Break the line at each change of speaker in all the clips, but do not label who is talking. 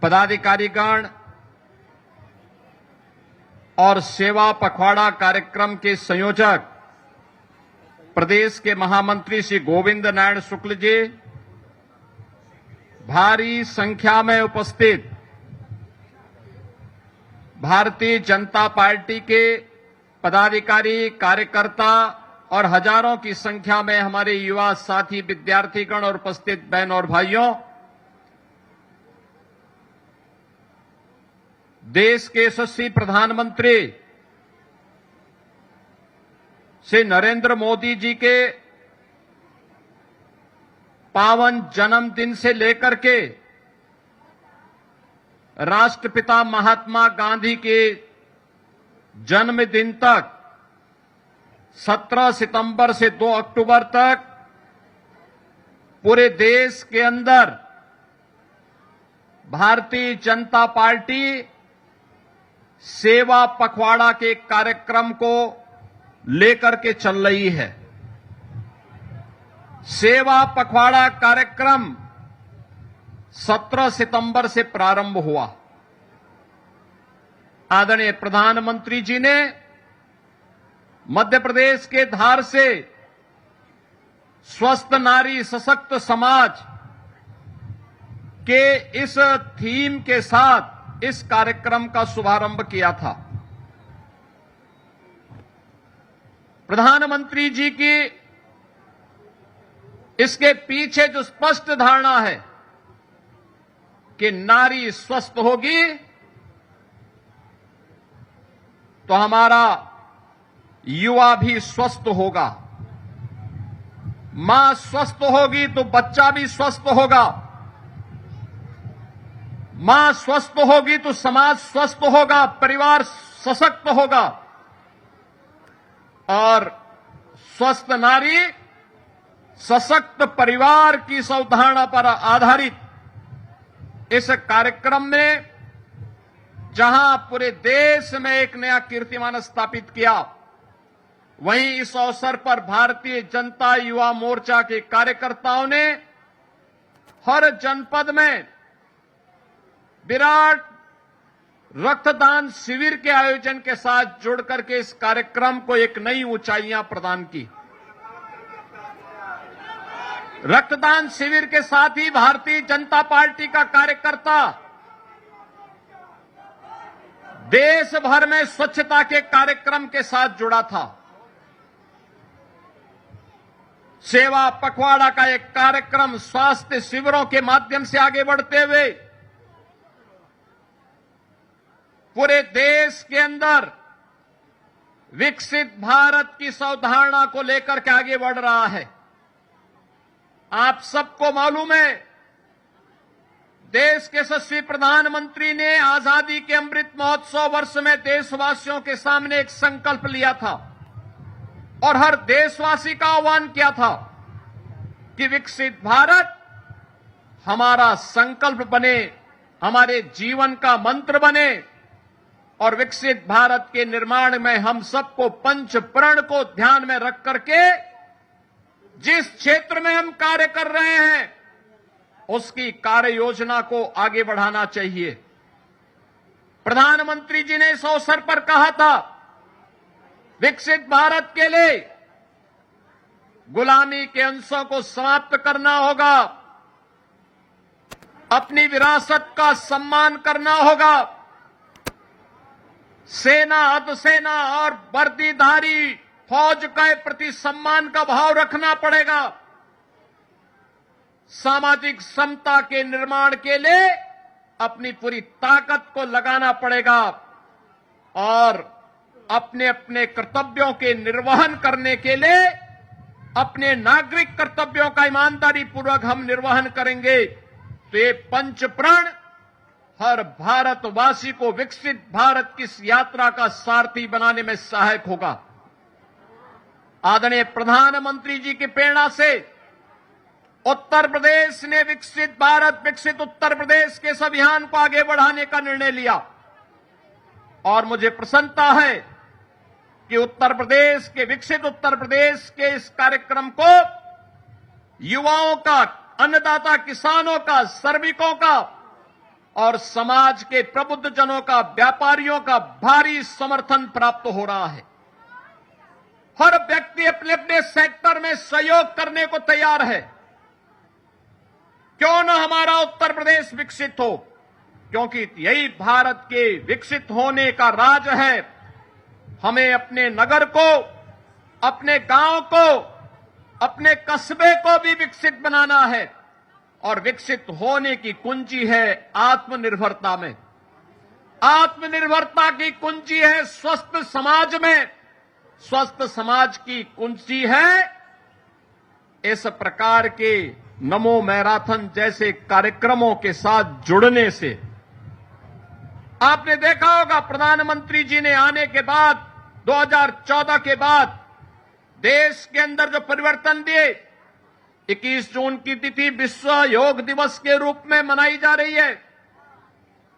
पदाधिकारीगण और सेवा पखवाड़ा कार्यक्रम के संयोजक प्रदेश के महामंत्री श्री गोविंद नारायण शुक्ल जी, भारी संख्या में उपस्थित भारतीय जनता पार्टी के पदाधिकारी, कार्यकर्ता और हजारों की संख्या में हमारे युवा साथी, विद्यार्थीगण और उपस्थित बहन और भाइयों, देश के यशस्वी प्रधानमंत्री श्री नरेंद्र मोदी जी के पावन जन्मदिन से लेकर के राष्ट्रपिता महात्मा गांधी के जन्मदिन तक 17 सितंबर से 2 अक्टूबर तक पूरे देश के अंदर भारतीय जनता पार्टी सेवा पखवाड़ा के कार्यक्रम को लेकर के चल रही है। सेवा पखवाड़ा कार्यक्रम 17 सितंबर से प्रारंभ हुआ। आदरणीय प्रधानमंत्री जी ने मध्य प्रदेश के धार से स्वस्थ नारी सशक्त समाज के इस थीम के साथ इस कार्यक्रम का शुभारंभ किया था। प्रधानमंत्री जी की इसके पीछे जो स्पष्ट धारणा है कि नारी स्वस्थ होगी तो हमारा युवा भी स्वस्थ होगा, मां स्वस्थ होगी तो बच्चा भी स्वस्थ होगा, मां स्वस्थ होगी तो समाज स्वस्थ होगा, परिवार सशक्त होगा और स्वस्थ नारी सशक्त परिवार की इस अवधारणा पर आधारित इस कार्यक्रम में जहां पूरे देश में एक नया कीर्तिमान स्थापित किया, वहीं इस अवसर पर भारतीय जनता युवा मोर्चा के कार्यकर्ताओं ने हर जनपद में विराट रक्तदान शिविर के आयोजन के साथ जुड़ करके इस कार्यक्रम को एक नई ऊंचाइयां प्रदान की। रक्तदान शिविर के साथ ही भारतीय जनता पार्टी का कार्यकर्ता देश भर में स्वच्छता के कार्यक्रम के साथ जुड़ा था। सेवा पखवाड़ा का एक कार्यक्रम स्वास्थ्य शिविरों के माध्यम से आगे बढ़ते हुए पूरे देश के अंदर विकसित भारत की अवधारणा को लेकर के आगे बढ़ रहा है। आप सबको मालूम है, देश के यशस्वी प्रधानमंत्री ने आजादी के अमृत महोत्सव वर्ष में देशवासियों के सामने एक संकल्प लिया था और हर देशवासी का आह्वान किया था कि विकसित भारत हमारा संकल्प बने, हमारे जीवन का मंत्र बने और विकसित भारत के निर्माण में हम सबको पंच प्रण को ध्यान में रख करके जिस क्षेत्र में हम कार्य कर रहे हैं उसकी कार्य योजना को आगे बढ़ाना चाहिए। प्रधानमंत्री जी ने इस अवसर पर कहा था, विकसित भारत के लिए गुलामी के अंशों को समाप्त करना होगा, अपनी विरासत का सम्मान करना होगा, सेना, अर्धसेना और वर्दीधारी फौज के प्रति सम्मान का भाव रखना पड़ेगा। सामाजिक समता के निर्माण के लिए अपनी पूरी ताकत को लगाना पड़ेगा और अपने अपने कर्तव्यों के निर्वहन करने के लिए अपने नागरिक कर्तव्यों का ईमानदारी पूर्वक हम निर्वहन करेंगे तो ये पंच प्रण हर भारतवासी को विकसित भारत की इस यात्रा का सारथी बनाने में सहायक होगा। आदरणीय प्रधानमंत्री जी की प्रेरणा से उत्तर प्रदेश ने विकसित भारत, विकसित उत्तर प्रदेश के इस अभियान को आगे बढ़ाने का निर्णय लिया और मुझे प्रसन्नता है कि उत्तर प्रदेश के विकसित उत्तर प्रदेश के इस कार्यक्रम को युवाओं का, अन्नदाता किसानों का, श्रमिकों का और समाज के प्रबुद्ध जनों का, व्यापारियों का भारी समर्थन प्राप्त हो रहा है। हर व्यक्ति अपने अपने सेक्टर में सहयोग करने को तैयार है। क्यों न हमारा उत्तर प्रदेश विकसित हो, क्योंकि यही भारत के विकसित होने का राज है। हमें अपने नगर को, अपने गांव को, अपने कस्बे को भी विकसित बनाना है और विकसित होने की कुंजी है आत्मनिर्भरता में। आत्मनिर्भरता की कुंजी है स्वस्थ समाज में, स्वस्थ समाज की कुंजी है इस प्रकार के नमो मैराथन जैसे कार्यक्रमों के साथ जुड़ने से। आपने देखा होगा प्रधानमंत्री जी ने आने के बाद 2014 के बाद देश के अंदर जो परिवर्तन दिए, 21 जून की तिथि विश्व योग दिवस के रूप में मनाई जा रही है।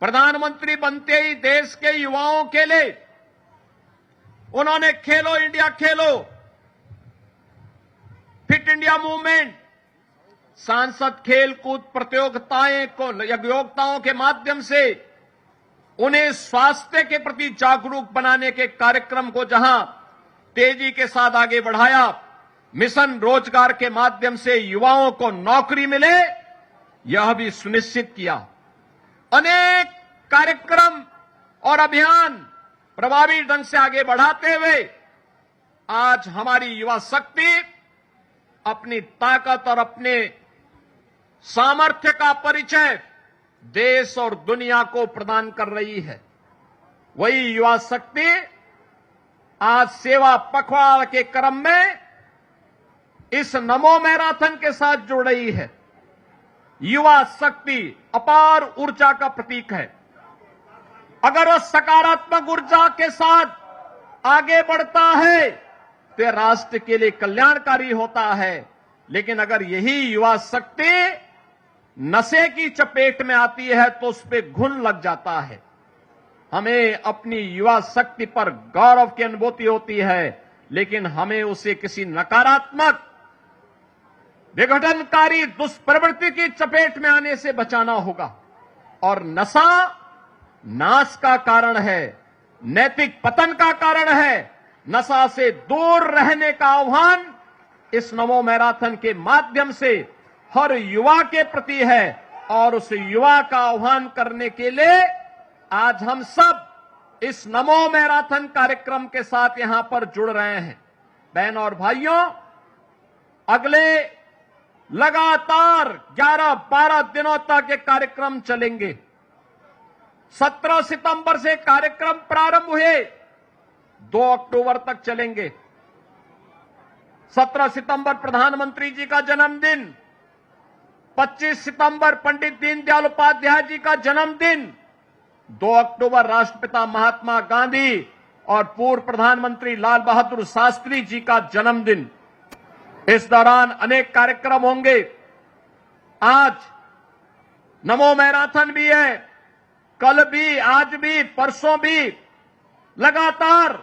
प्रधानमंत्री बनते ही देश के युवाओं के लिए उन्होंने खेलो इंडिया खेलो, फिट इंडिया मूवमेंट, सांसद खेल कूद प्रतियोगिताओं के माध्यम से उन्हें स्वास्थ्य के प्रति जागरूक बनाने के कार्यक्रम को जहां तेजी के साथ आगे बढ़ाया, मिशन रोजगार के माध्यम से युवाओं को नौकरी मिले, यह भी सुनिश्चित किया। अनेक कार्यक्रम और अभियान प्रभावी ढंग से आगे बढ़ाते हुए आज हमारी युवा शक्ति अपनी ताकत और अपने सामर्थ्य का परिचय देश और दुनिया को प्रदान कर रही है। वही युवा शक्ति आज सेवा पखवाड़ा के क्रम में इस नमो मैराथन के साथ जुड़ रही है। युवा शक्ति अपार ऊर्जा का प्रतीक है। अगर वह सकारात्मक ऊर्जा के साथ आगे बढ़ता है तो राष्ट्र के लिए कल्याणकारी होता है। लेकिन अगर यही युवा शक्ति नशे की चपेट में आती है तो उस पर घुन लग जाता है। हमें अपनी युवा शक्ति पर गौरव की अनुभूति होती है, लेकिन हमें उसे किसी नकारात्मक विघटनकारी दुष्प्रवृत्ति की चपेट में आने से बचाना होगा। और नशा नाश का कारण है, नैतिक पतन का कारण है। नशा से दूर रहने का आह्वान इस नमो मैराथन के माध्यम से हर युवा के प्रति है और उस युवा का आह्वान करने के लिए आज हम सब इस नमो मैराथन कार्यक्रम के साथ यहां पर जुड़ रहे हैं। बहनों और भाइयों, अगले लगातार 11-12 दिनों तक ये कार्यक्रम चलेंगे। 17 सितंबर से कार्यक्रम प्रारंभ हुए, 2 अक्टूबर तक चलेंगे। 17 सितंबर प्रधानमंत्री जी का जन्मदिन, 25 सितंबर पंडित दीनदयाल उपाध्याय जी का जन्मदिन, 2 अक्टूबर राष्ट्रपिता महात्मा गांधी और पूर्व प्रधानमंत्री लाल बहादुर शास्त्री जी का जन्मदिन। इस दौरान अनेक कार्यक्रम होंगे। आज नमो मैराथन भी है, कल भी, आज भी, परसों भी लगातार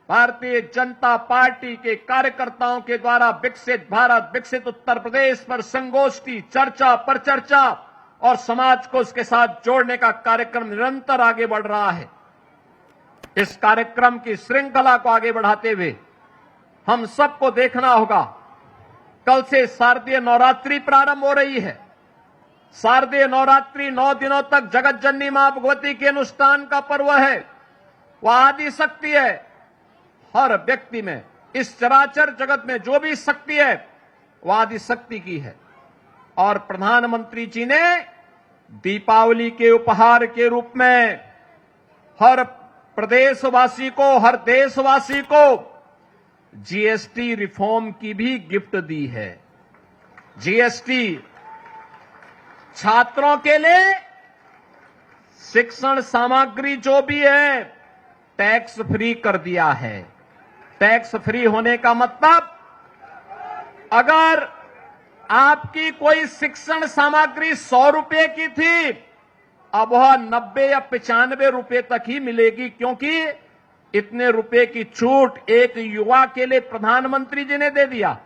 भारतीय जनता पार्टी के कार्यकर्ताओं के द्वारा विकसित भारत, विकसित उत्तर प्रदेश पर संगोष्ठी, चर्चा पर चर्चा और समाज को उसके साथ जोड़ने का कार्यक्रम निरंतर आगे बढ़ रहा है। इस कार्यक्रम की श्रृंखला को आगे बढ़ाते हुए हम सबको देखना होगा। कल से शारदीय नवरात्रि प्रारंभ हो रही है। शारदीय नवरात्रि 9 दिनों तक जगत जननी मां भगवती के अनुष्ठान का पर्व है। वह आदि शक्ति है। हर व्यक्ति में, इस चराचर जगत में जो भी शक्ति है वह आदि शक्ति की है। और प्रधानमंत्री जी ने दीपावली के उपहार के रूप में हर प्रदेशवासी को, हर देशवासी को जीएसटी रिफॉर्म की भी गिफ्ट दी है। जीएसटी छात्रों के लिए शिक्षण सामग्री जो भी है टैक्स फ्री कर दिया है। टैक्स फ्री होने का मतलब, अगर आपकी कोई शिक्षण सामग्री 100 रुपए की थी, अब वह 90 या 95 रुपए तक ही मिलेगी, क्योंकि इतने रुपए की छूट एक युवा के लिए प्रधानमंत्री जी ने दे दिया।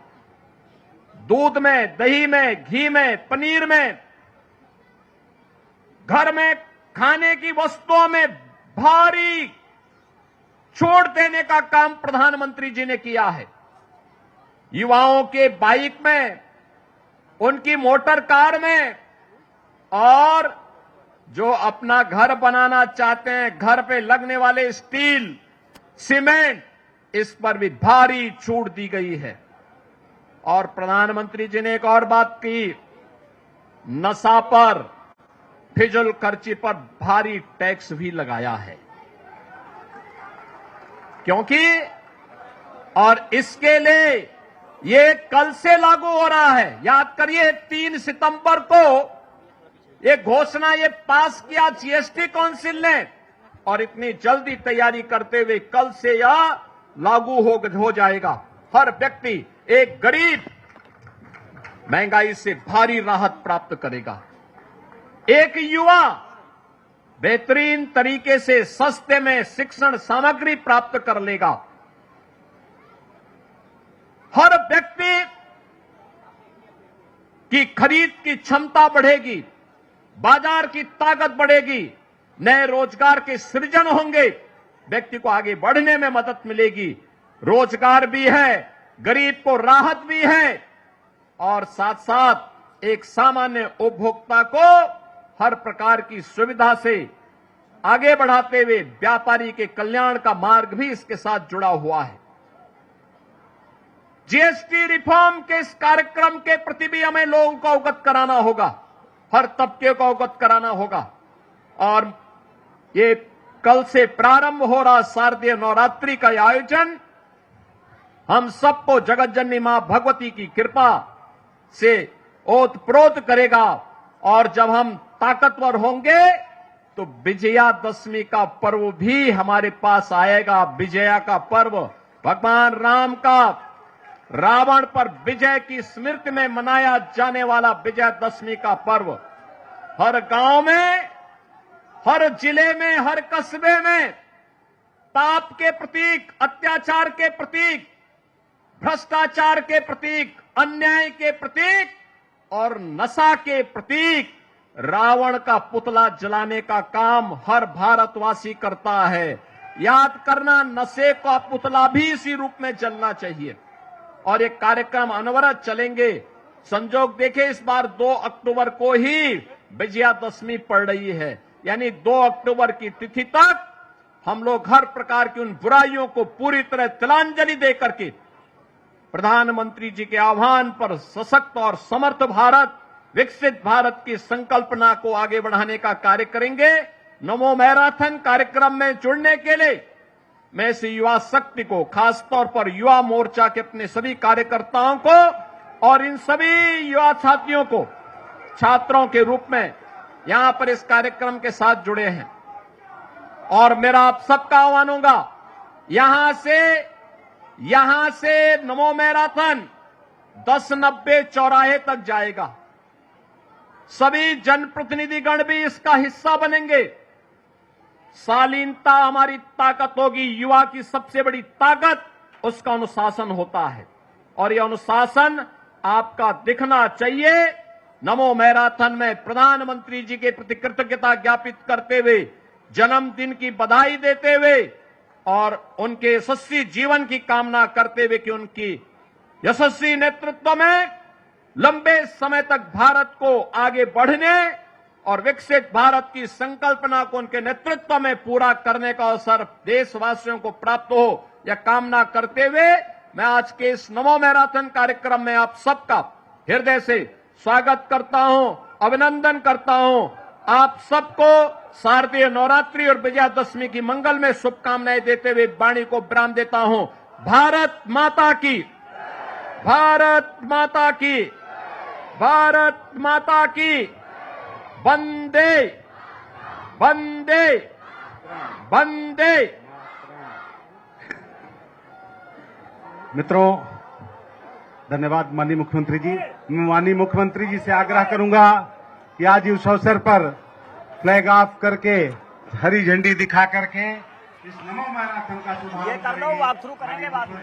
दूध में, दही में, घी में, पनीर में घर में खाने की वस्तुओं में भारी छूट देने का काम प्रधानमंत्री जी ने किया है। युवाओं के बाइक में, उनकी मोटर कार में, और जो अपना घर बनाना चाहते हैं, घर पे लगने वाले स्टील, सीमेंट, इस पर भी भारी छूट दी गई है। और प्रधानमंत्री जी ने एक और बात की, नशा पर, फिजूल खर्ची पर भारी टैक्स भी लगाया है। क्योंकि और इसके लिए ये कल से लागू हो रहा है। याद करिए 3 सितंबर को ये घोषणा ये पास किया जीएसटी काउंसिल ने, और इतनी जल्दी तैयारी करते हुए कल से यह लागू हो जाएगा। हर व्यक्ति, एक गरीब महंगाई से भारी राहत प्राप्त करेगा। एक युवा बेहतरीन तरीके से सस्ते में शिक्षण सामग्री प्राप्त कर लेगा। हर व्यक्ति की खरीद की क्षमता बढ़ेगी, बाजार की ताकत बढ़ेगी, नए रोजगार के सृजन होंगे, व्यक्ति को आगे बढ़ने में मदद मिलेगी। रोजगार भी है, गरीब को राहत भी है, और साथ साथ एक सामान्य उपभोक्ता को हर प्रकार की सुविधा से आगे बढ़ाते हुए व्यापारी के कल्याण का मार्ग भी इसके साथ जुड़ा हुआ है। जीएसटी रिफॉर्म के इस कार्यक्रम के प्रति भी हमें लोगों को अवगत कराना होगा, हर तबके को अवगत कराना होगा। और ये कल से प्रारंभ हो रहा शारदीय नवरात्रि का आयोजन हम सबको जगत जननी मां भगवती की कृपा से ओतप्रोत करेगा। और जब हम ताकतवर होंगे तो विजयादशमी का पर्व भी हमारे पास आएगा। विजया का पर्व, भगवान राम का रावण पर विजय की स्मृति में मनाया जाने वाला विजयादशमी का पर्व हर गांव में, हर जिले में, हर कस्बे में पाप के प्रतीक, अत्याचार के प्रतीक, भ्रष्टाचार के प्रतीक, अन्याय के प्रतीक और नशा के प्रतीक रावण का पुतला जलाने का काम हर भारतवासी करता है। याद करना, नशे का पुतला भी इसी रूप में जलना चाहिए। और ये कार्यक्रम अनवरत चलेंगे। संजोग देखे, इस बार 2 अक्टूबर को ही विजयादशमी पड़ रही है, यानी 2 अक्टूबर की तिथि तक हम लोग हर प्रकार की उन बुराइयों को पूरी तरह तिलांजलि देकर के प्रधानमंत्री जी के आह्वान पर सशक्त और समर्थ भारत, विकसित भारत की संकल्पना को आगे बढ़ाने का कार्य करेंगे। नमो मैराथन कार्यक्रम में जुड़ने के लिए मैं इस युवा शक्ति को, खासतौर पर युवा मोर्चा के अपने सभी कार्यकर्ताओं को और इन सभी युवा साथियों को छात्रों के रूप में यहां पर इस कार्यक्रम के साथ जुड़े हैं, और मेरा आप सबका आह्वान होगा, यहां से नमो मैराथन 1090 चौराहे तक जाएगा। सभी जनप्रतिनिधिगण भी इसका हिस्सा बनेंगे। शालीनता हमारी ताकत होगी। युवा की सबसे बड़ी ताकत उसका अनुशासन होता है, और यह अनुशासन आपका दिखना चाहिए। नमो मैराथन में प्रधानमंत्री जी के प्रति कृतज्ञता ज्ञापित करते हुए, जन्मदिन की बधाई देते हुए और उनके यशस्वी जीवन की कामना करते हुए कि उनकी यशस्वी नेतृत्व में लंबे समय तक भारत को आगे बढ़ने और विकसित भारत की संकल्पना को उनके नेतृत्व में पूरा करने का अवसर देशवासियों को प्राप्त हो, यह कामना करते हुए मैं आज के इस नमो मैराथन कार्यक्रम में आप सबका हृदय से स्वागत करता हूं, अभिनंदन करता हूं। आप सबको शारदीय नवरात्रि और विजयादशमी की मंगल में शुभकामनाएं देते हुए वाणी को विराम देता हूं। भारत माता की, भारत माता की, भारत माता की। वंदे वंदे वंदे।
मित्रों, धन्यवाद माननीय मुख्यमंत्री जी। मैं माननीय मुख्यमंत्री जी से आग्रह करूंगा कि आज इस अवसर पर फ्लैग ऑफ करके, हरी झंडी दिखा करके इस नमो मैराथन का शुभारंभ
ये कर लो, वॉक थ्रू करेंगे बाद में।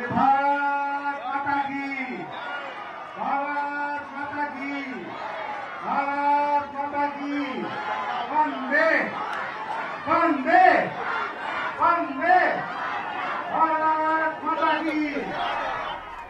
भारत माता की, भारत माता की, भारत माता की वंदे वंदे वंदे भारत माता की।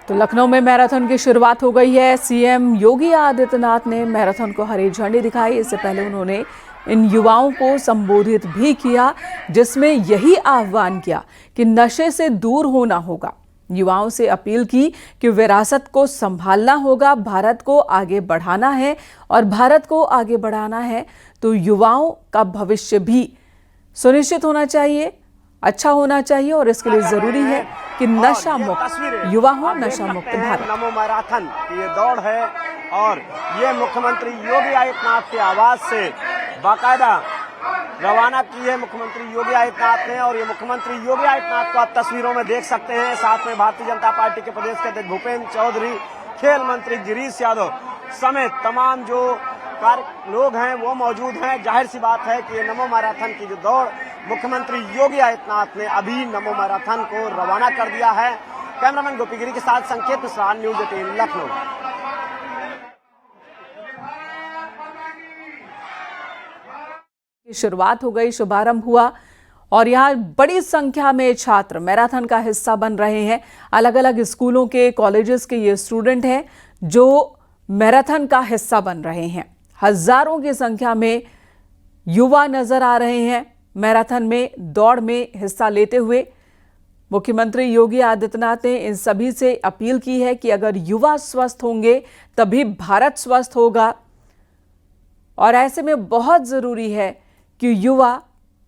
तो लखनऊ में मैराथन की शुरुआत हो गई है। सीएम योगी आदित्यनाथ ने मैराथन को हरी झंडी दिखाई। इससे पहले उन्होंने इन युवाओं को संबोधित भी किया, जिसमें यही आह्वान किया कि नशे से दूर होना होगा। युवाओं से अपील की कि विरासत को संभालना होगा, भारत को आगे बढ़ाना है, और भारत को आगे बढ़ाना है तो युवाओं का भविष्य भी सुनिश्चित होना चाहिए, अच्छा होना चाहिए, और इसके लिए जरूरी है कि नशा मुक्त युवा हो, नशा मुक्त भारत।
नमो मैराथन की ये दौड़ है और ये मुख्यमंत्री योगी आदित्यनाथ के आवाज से बाकायदा रवाना की है मुख्यमंत्री योगी आदित्यनाथ ने। और ये मुख्यमंत्री योगी आदित्यनाथ को आप तस्वीरों में देख सकते हैं। साथ में भारतीय जनता पार्टी के प्रदेश के अध्यक्ष भूपेंद्र चौधरी, खेल मंत्री गिरीश यादव समेत तमाम जो लोग हैं वो मौजूद हैं। जाहिर सी बात है कि ये नमो मैराथन की जो दौड़ मुख्यमंत्री योगी आदित्यनाथ ने अभी नमो मैराथन को रवाना कर दिया है। कैमरामैन गोपीगिरी के साथ संकेत मिश्रा, न्यूज 18 लखनऊ।
शुरुआत हो गई, शुभारंभ हुआ और यहाँ बड़ी संख्या में छात्र मैराथन का हिस्सा बन रहे हैं। अलग अलग स्कूलों के, कॉलेजेस के ये स्टूडेंट हैं जो मैराथन का हिस्सा बन रहे हैं। हजारों की संख्या में युवा नजर आ रहे हैं मैराथन में दौड़ में हिस्सा लेते हुए। मुख्यमंत्री योगी आदित्यनाथ ने इन सभी से अपील की है कि अगर युवा स्वस्थ होंगे तभी भारत स्वस्थ होगा, और ऐसे में बहुत जरूरी है कि युवा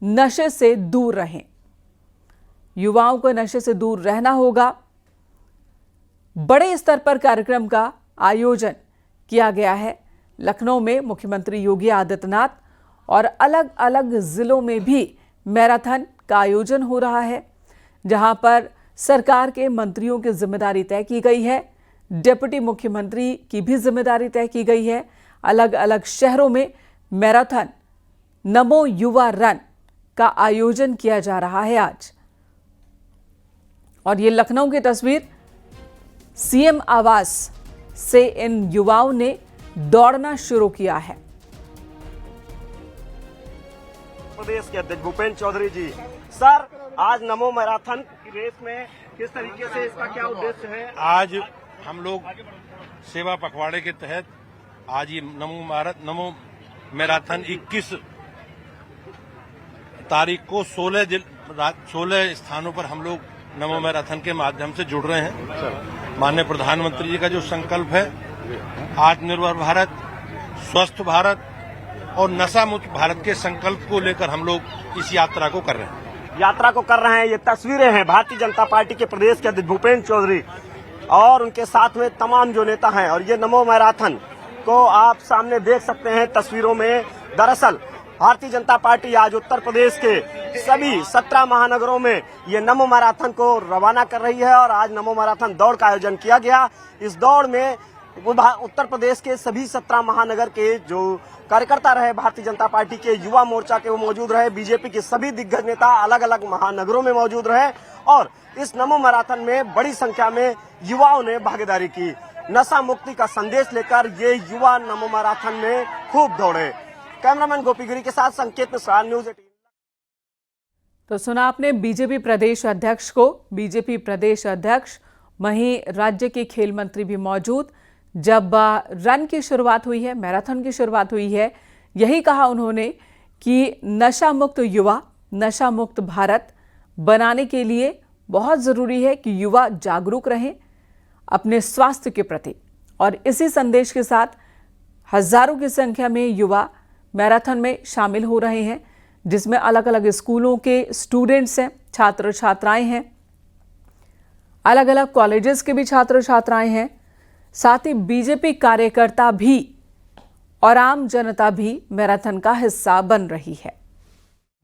नशे से दूर रहें। युवाओं को नशे से दूर रहना होगा। बड़े स्तर पर कार्यक्रम का आयोजन किया गया है लखनऊ में। मुख्यमंत्री योगी आदित्यनाथ और अलग अलग जिलों में भी मैराथन का आयोजन हो रहा है, जहां पर सरकार के मंत्रियों की जिम्मेदारी तय की गई है, डिप्टी मुख्यमंत्री की भी जिम्मेदारी तय की गई है। अलग अलग शहरों में मैराथन नमो युवा रन का आयोजन किया जा रहा है आज। और ये लखनऊ की तस्वीर, सीएम आवास से इन युवाओं ने दौड़ना शुरू किया है।
प्रदेश के अध्यक्ष भूपेंद्र चौधरी जी, सर आज नमो मैराथन की रेस में किस तरीके से इसका क्या उद्देश्य है?
आज हम लोग सेवा पखवाड़े के तहत आज ये नमो मैराथन 21 तारीख को 16 स्थानों पर हम लोग नमो मैराथन के माध्यम से जुड़ रहे हैं। माननीय प्रधानमंत्री जी का जो संकल्प है, आत्मनिर्भर भारत, स्वस्थ भारत और नशा मुक्त भारत के संकल्प को लेकर हम लोग इस यात्रा को कर रहे हैं। ये तस्वीरें हैं भारतीय जनता पार्टी के प्रदेश के अध्यक्ष भूपेंद्र चौधरी और उनके साथ में तमाम जो नेता हैं। और ये नमो मैराथन को आप सामने देख सकते हैं तस्वीरों में। दरअसल भारतीय जनता पार्टी आज उत्तर प्रदेश के सभी 17 महानगरों में ये नमो मैराथन को रवाना कर रही है और आज नमो मैराथन दौड़ का आयोजन किया गया। इस दौड़ में उत्तर प्रदेश के सभी 17 महानगर के जो कार्यकर्ता रहे भारतीय जनता पार्टी के, युवा मोर्चा के वो मौजूद रहे, बीजेपी के सभी दिग्गज नेता अलग अलग महानगरों में मौजूद रहे और इस नमो मैराथन में बड़ी संख्या में युवाओं ने भागीदारी की। नशा मुक्ति का संदेश लेकर ये युवा नमो मैराथन में खूब दौड़े। कैमरामैन गोपीगिरी के साथ संकेत मिश्रा, न्यूज 18।
तो सुना आपने बीजेपी प्रदेश अध्यक्ष को। बीजेपी प्रदेश अध्यक्ष वहीं राज्य के खेल मंत्री भी मौजूद। जब रन की शुरुआत हुई है, मैराथन की शुरुआत हुई है, यही कहा उन्होंने कि नशा मुक्त युवा, नशा मुक्त भारत बनाने के लिए बहुत ज़रूरी है कि युवा जागरूक रहें अपने स्वास्थ्य के प्रति। और इसी संदेश के साथ हजारों की संख्या में युवा मैराथन में शामिल हो रहे हैं, जिसमें अलग अलग स्कूलों के स्टूडेंट्स हैं, छात्र छात्राएं हैं, अलग अलग कॉलेजेस के भी छात्र छात्राएं हैं, साथ ही बीजेपी कार्यकर्ता भी और आम जनता भी मैराथन का हिस्सा बन रही है।